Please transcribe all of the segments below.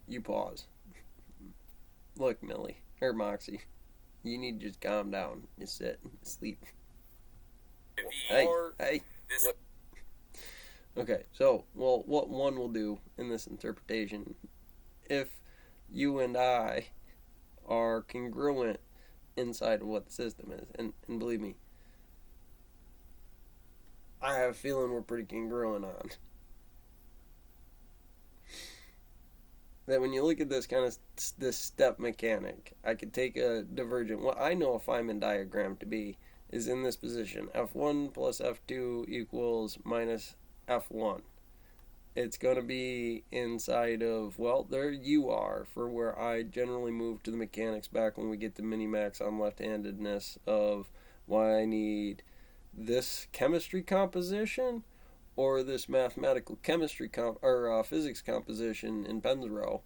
you pause. Look, Millie, or Moxie, you need to just calm down. Just sit, sleep. Hey, hey. What? Okay, so, well, what one will do in this interpretation, if you and I are congruent inside of what the system is, and believe me, I have a feeling we're pretty congruent on. That when you look at this kind of this step mechanic, I could take a divergent. What I know a Feynman diagram to be is in this position. F1 plus F2 equals minus F1. It's going to be inside of, well, there you are for where I generally move to the mechanics back when we get to minimax on left-handedness of why I need this chemistry composition or this mathematical chemistry or physics composition in Benzero,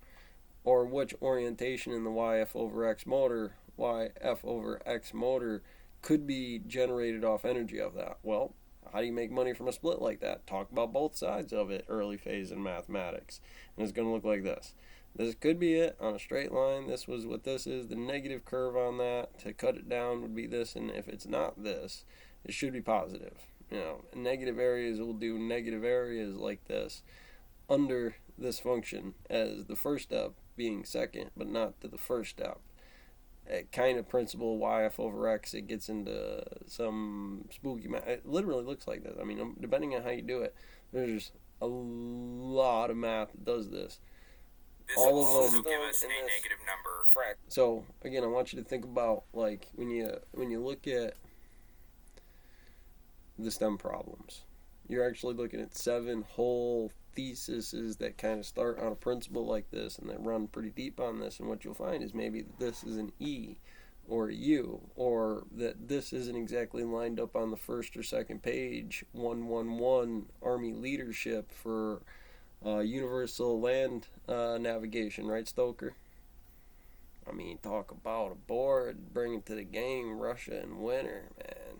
or which orientation in the YF over X motor, YF over X motor could be generated off energy of that. Well, how do you make money from a split like that? Talk about both sides of it early phase in mathematics. And it's going to look like this. This could be it on a straight line. This was what this is. The negative curve on that to cut it down would be this. And if it's not this, it should be positive. You know, negative areas will do negative areas like this under this function as the first step being second, but not to the first step. Kind of principle YF over X, it gets into some spooky math. It literally looks like this. I mean, depending on how you do it, there's a lot of math that does this. All of them also give us a negative number. So again, I want you to think about, like, when you look at the STEM problems, you're actually looking at 7 whole theses that kind of start on a principle like this and that run pretty deep on this, and what you'll find is maybe that this is an E or a U, or that this isn't exactly lined up on the first or second page. 111 Army leadership for universal land navigation, right, Stoker? I mean, talk about a board, bring it to the game, Russia in winter, man.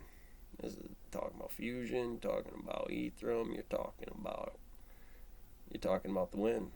This is talking about fusion, talking about Ethereum, you're talking about the win.